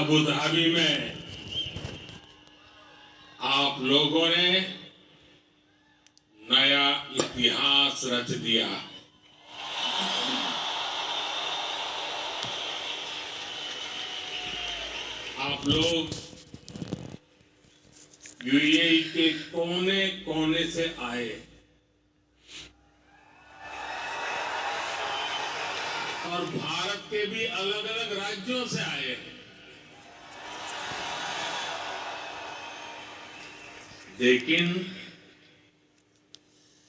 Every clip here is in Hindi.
अबू धाबी में आप लोगों ने नया इतिहास रच दिया। आप लोग यूएई के कोने कोने से आए और भारत के भी अलग अलग राज्यों से आए हैं। लेकिन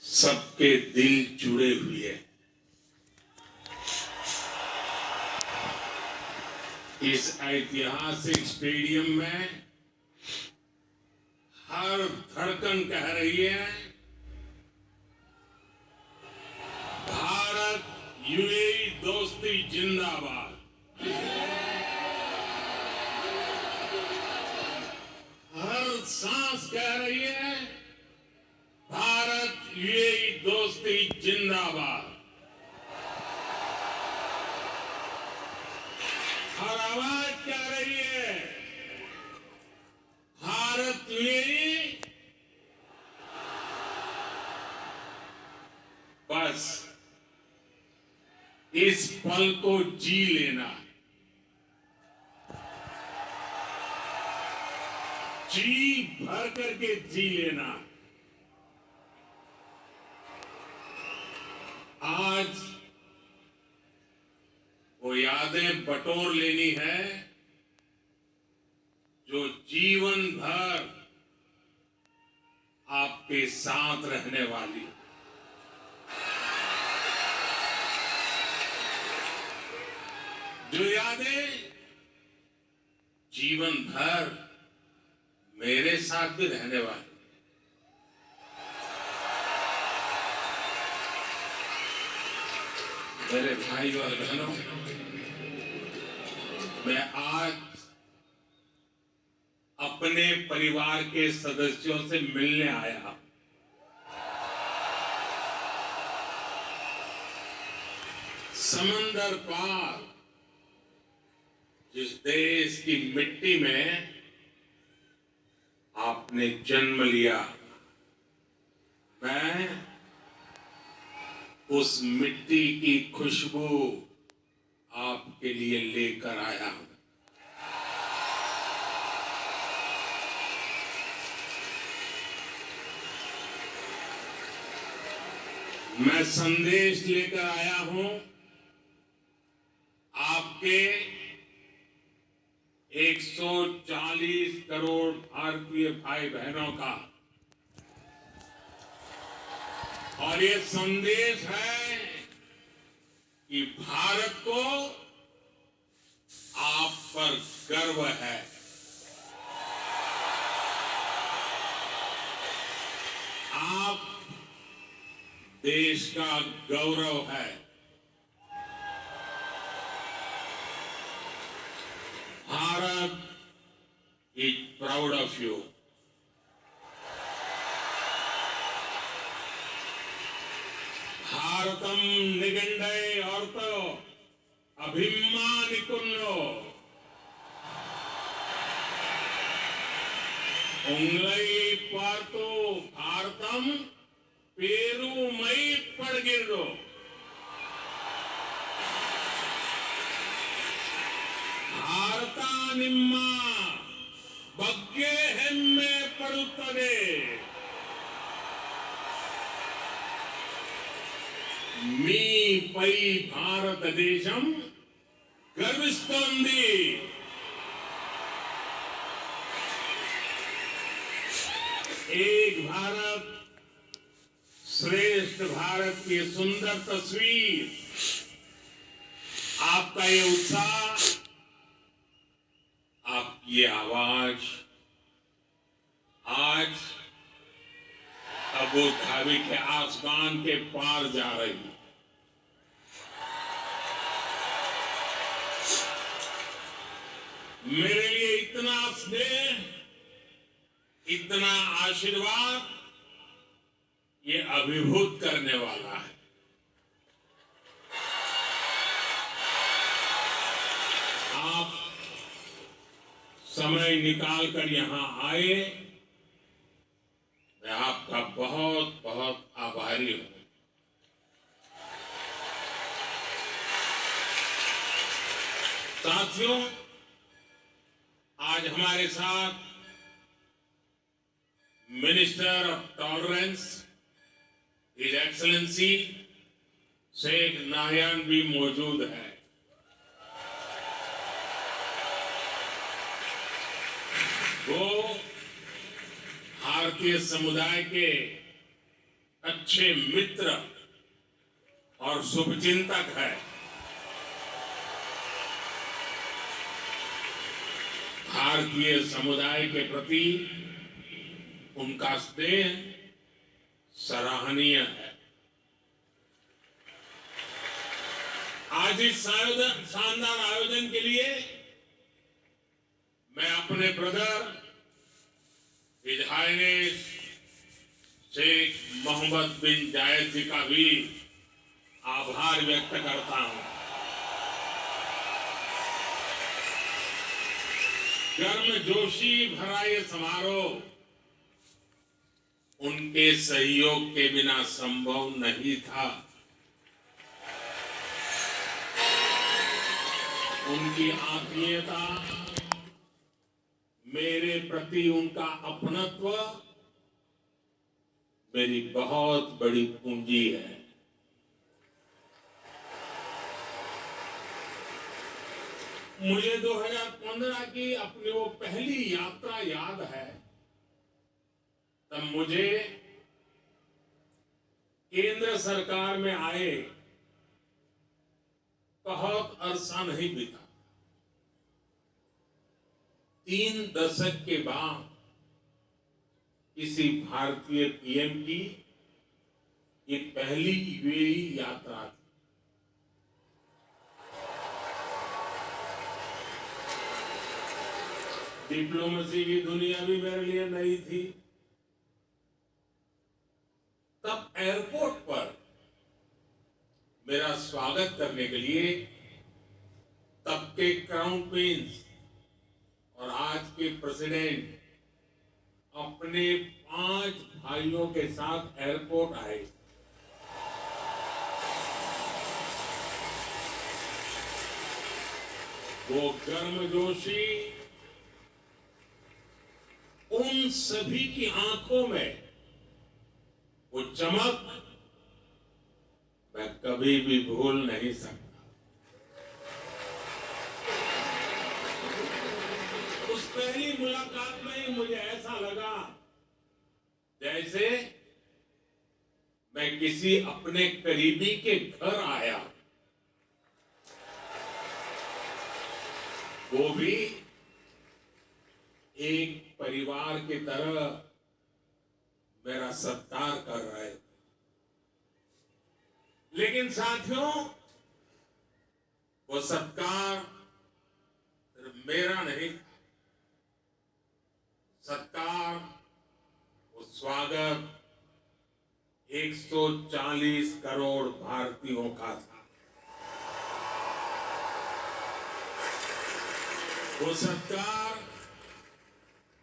सबके दिल जुड़े हुए हैं। इस ऐतिहासिक स्टेडियम में हर धड़कन कह रही है, भारत यूएई दोस्ती जिंदाबाद। हर सांस कह रही है, भारत यूएई दोस्ती जिंदाबाद। हर आवाज कह रही है, भारत यूएई। बस इस पल को जी लेना, जी भर करके जी लेना। आज वो यादें बटोर लेनी है जो जीवन भर आपके साथ रहने वाली। जो यादें जीवन भर मेरे साथ भी रहने वाली। मेरे भाई और बहनों, मैं आज अपने परिवार के सदस्यों से मिलने आया। समंदर पार जिस देश की मिट्टी में आपने जन्म लिया, मैं उस मिट्टी की खुशबू आपके लिए लेकर आया हूं। मैं संदेश लेकर आया हूं आपके 140 करोड़ भारतीय भाई बहनों का। और ये संदेश है कि भारत को आप पर गर्व है। आप देश का गौरव है। Bharat is proud of you. Bharatham निगंडे औरतो अभिमानिकुन्नो उंगलई पार्तो भारतम पेरुमई पड़गिरो। भारता निम्मा बग्गे हेम्मे पड़ुत्तदे। मी पै भारत देशम गर्विस्तोंदी। एक भारत श्रेष्ठ भारत की सुंदर तस्वीर, आपका ये उत्साह, आपकी ये आवाज आज अबू धाबी के आसमान के पार जा रही है। मेरे लिए इतना स्नेह, इतना आशीर्वाद, ये अभिभूत करने वाला है। आप समय निकाल कर यहाँ आए, मैं आपका बहुत बहुत आभारी हूं। साथियों, आज हमारे साथ minister of tolerance his excellency Sheikh Nahyan भी मौजूद है। वो भारतीय समुदाय के अच्छे मित्र और शुभचिंतक है। भारतीय समुदाय के प्रति उनका स्नेह सराहनीय है। आज इस शानदार आयोजन के लिए मैं अपने brother his highness Sheikh Mohammed bin Zayed ji का भी आभार व्यक्त करता हूं। गर्मजोशी भरा ये समारोह उनके सहयोग के बिना संभव नहीं था। उनकी आत्मीयता, मेरे प्रति उनका अपनत्व मेरी बहुत बड़ी पूंजी है। मुझे 2015 की अपनी वो पहली यात्रा याद है। तब मुझे केंद्र सरकार में आए बहुत अरसा नहीं बीता। 3 दशक के बाद किसी भारतीय पीएम की ये पहली यूएई यात्रा थी। डिप्लोमेसी की दुनिया भी मेरे लिए नई थी। तब एयरपोर्ट पर मेरा स्वागत करने के लिए तब के क्राउन प्रिंस और आज के प्रेसिडेंट अपने 5 भाइयों के साथ एयरपोर्ट आए। वो गर्मजोशी, उन सभी की आंखों में वो चमक मैं कभी भी भूल नहीं सकता। उस पहली मुलाकात में ही मुझे ऐसा लगा जैसे मैं किसी अपने करीबी के घर आया, वो भी एक परिवार की तरह मेरा सत्कार कर रहे थे। लेकिन साथियों, वो सत्कार सिर्फ मेरा नहीं था। सत्कार, वो स्वागत 140 करोड़ भारतीयों का था। वो सत्कार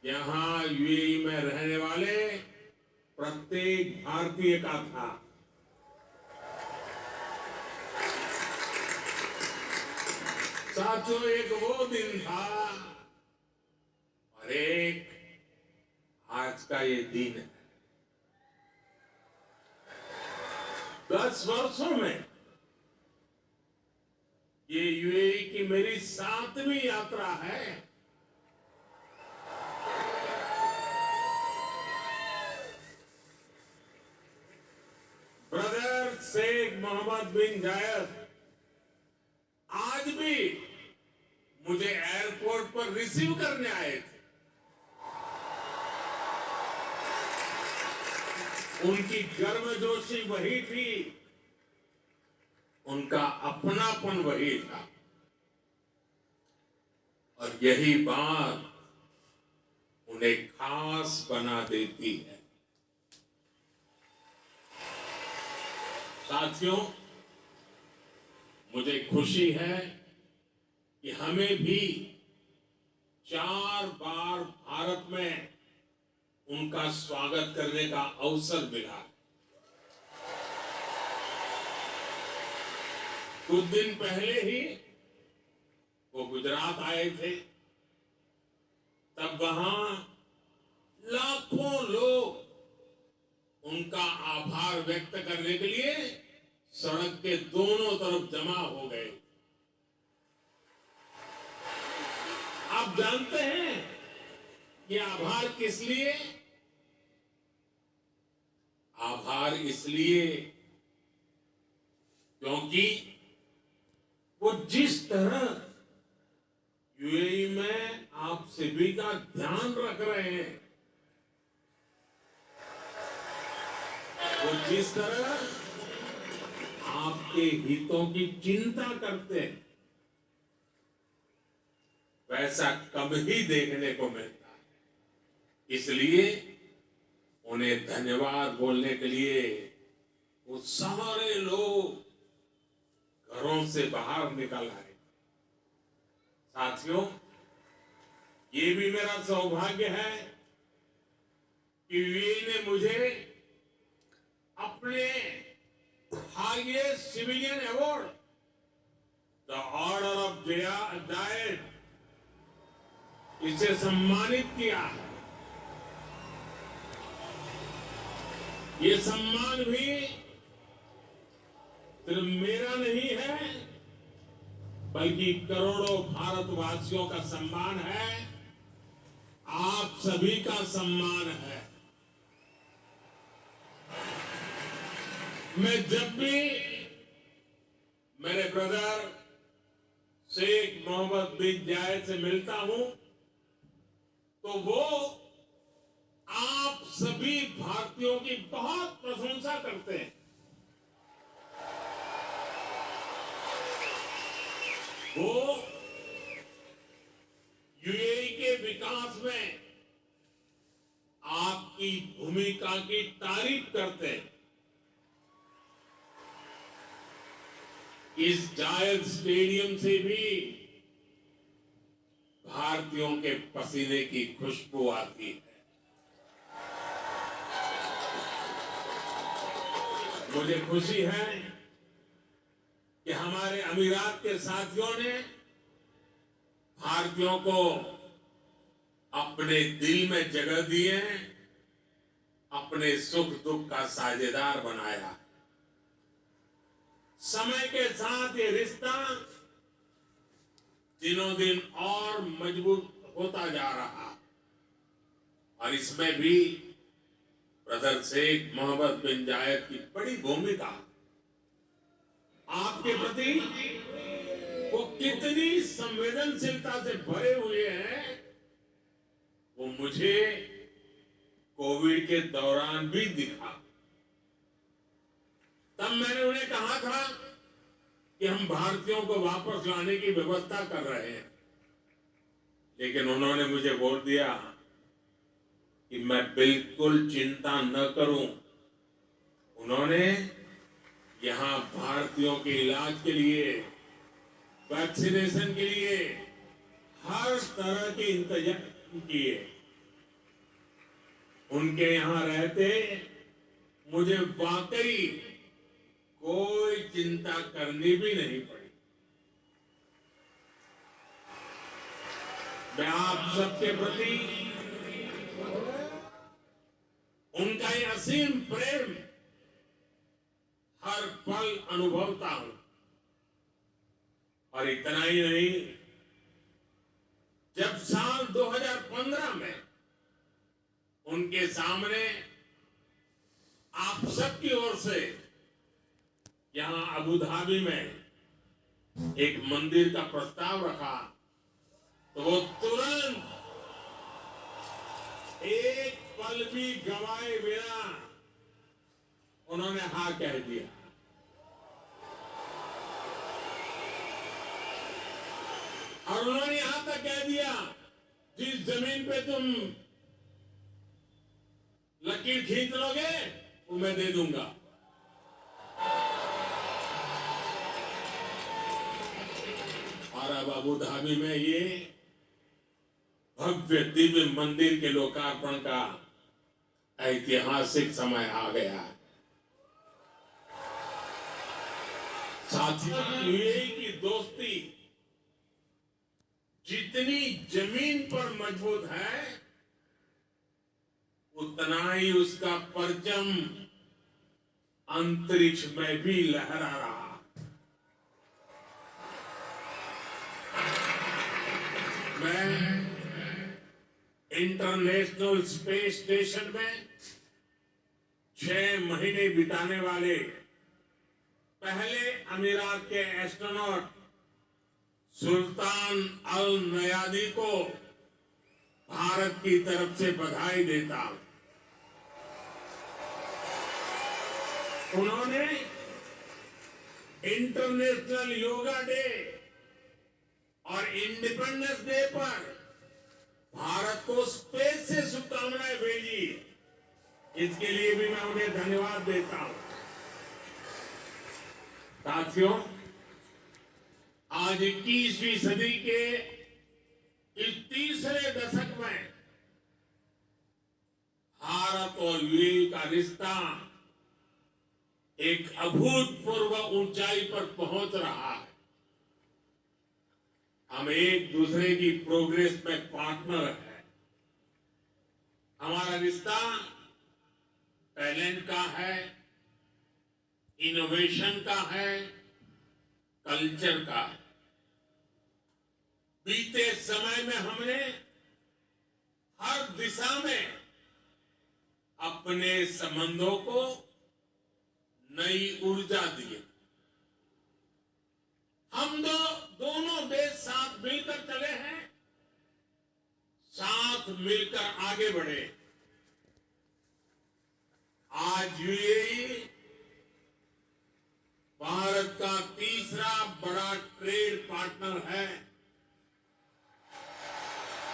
यहां यूएई में रहने वाले प्रत्येक भारतीय का था। साथियों, एक वो दिन था और एक आज का ये दिन है। 10 वर्षों में ये यूएई की मेरी 7वीं यात्रा है। ब्रदर शेख मोहम्मद बिन जायद आज भी मुझे एयरपोर्ट पर रिसीव करने आए थे। उनकी गर्मजोशी वही थी, उनका अपनापन वही था, और यही बात उन्हें खास बना देती है। साथियों, मुझे खुशी है कि हमें भी 4 बार भारत में उनका स्वागत करने का अवसर मिला। कुछ दिन पहले ही वो गुजरात आए थे, तब वहां लाखों लोग उनका आभार व्यक्त करने के लिए सड़क के दोनों तरफ जमा हो गए। आप जानते हैं कि आभार किस लिए? आभार इसलिए क्योंकि वो जिस तरह यूएई में आप सभी का ध्यान रख रहे हैं, वो जिस तरह आपके हितों की चिंता करते हैं, वैसा कम ही देखने को मिलता है। इसलिए उन्हें धन्यवाद बोलने के लिए वो सारे लोग घरों से बाहर निकल आए। साथियों, ये भी मेरा सौभाग्य है कि वे ने मुझे अपने highest civilian award the order of Zayed इसे सम्मानित किया। ये सम्मान भी सिर्फ मेरा नहीं है, बल्कि करोड़ों भारतवासियों का सम्मान है, आप सभी का सम्मान है। मैं जब भी मेरे ब्रदर शेख मोहम्मद बिन जायद से मिलता हूं, तो वो आप सभी भारतीयों की बहुत प्रशंसा करते हैं। वो यूएई के विकास में आपकी भूमिका की तारीफ करते हैं। इस जायद स्टेडियम से भी भारतीयों के पसीने की खुशबू आती है। मुझे खुशी है कि हमारे अमीरात के साथियों ने भारतीयों को अपने दिल में जगह दी है, अपने सुख दुख का साझेदार बनाया। समय के साथ ये रिश्ता दिनों दिन और मजबूत होता जा रहा, और इसमें भी ब्रदर शेख मोहम्मद बिन जायद की बड़ी भूमिका। आपके प्रति वो कितनी संवेदनशीलता से भरे हुए हैं, वो मुझे कोविड के दौरान भी दिखा। तब मैंने उन्हें कहा था कि हम भारतीयों को वापस लाने की व्यवस्था कर रहे हैं, लेकिन उन्होंने मुझे बोल दिया कि मैं बिल्कुल चिंता न करूं। उन्होंने यहां भारतीयों के इलाज के लिए, वैक्सीनेशन के लिए हर तरह के इंतजाम किए। उनके यहां रहते मुझे वाकई कोई चिंता करनी भी नहीं पड़ी। मैं आप सबके प्रति उनका ये असीम प्रेम हर पल अनुभवता हूं। और इतना ही नहीं, जब साल 2015 में उनके सामने आप सबकी ओर से यहां अबू धाबी में एक मंदिर का प्रस्ताव रखा, तो वो तुरंत एक पल भी गवाए बिना उन्होंने हाँ कह दिया। और उन्होंने यहां तक कह दिया, जिस जमीन पे तुम लकीर खींच लोगे वो मैं दे दूंगा। और अब अबू धाबी में ये भव्य दिव्य मंदिर के लोकार्पण का ऐतिहासिक समय आ गया है। साथियों, यूएई की दोस्ती जितनी जमीन पर मजबूत है, उतना ही उसका परचम अंतरिक्ष में भी लहरा रहा। मैं इंटरनेशनल स्पेस स्टेशन में 6 महीने बिताने वाले पहले अमीरात के एस्ट्रोनॉट सुल्तान अल नयादी को भारत की तरफ से बधाई देता हूं। उन्होंने इंटरनेशनल योगा डे और इंडिपेंडेंस डे पर भारत को स्पेस से शुभकामनाएं भेजी। इसके लिए भी मैं उन्हें धन्यवाद देता हूं। साथियों, आज 21वीं सदी के इस तीसरे दशक में भारत और यूएई का रिश्ता एक अभूतपूर्व ऊंचाई पर पहुंच रहा है। हम एक दूसरे की प्रोग्रेस में पार्टनर हैं। हमारा रिश्ता टैलेंट का है, इनोवेशन का है, कल्चर का है। बीते समय में हमने हर दिशा में अपने संबंधों को नई ऊर्जा दी। हम दोनों देश साथ मिलकर चले हैं, साथ मिलकर आगे बढ़े। आज यूएई भारत का तीसरा बड़ा ट्रेड पार्टनर है।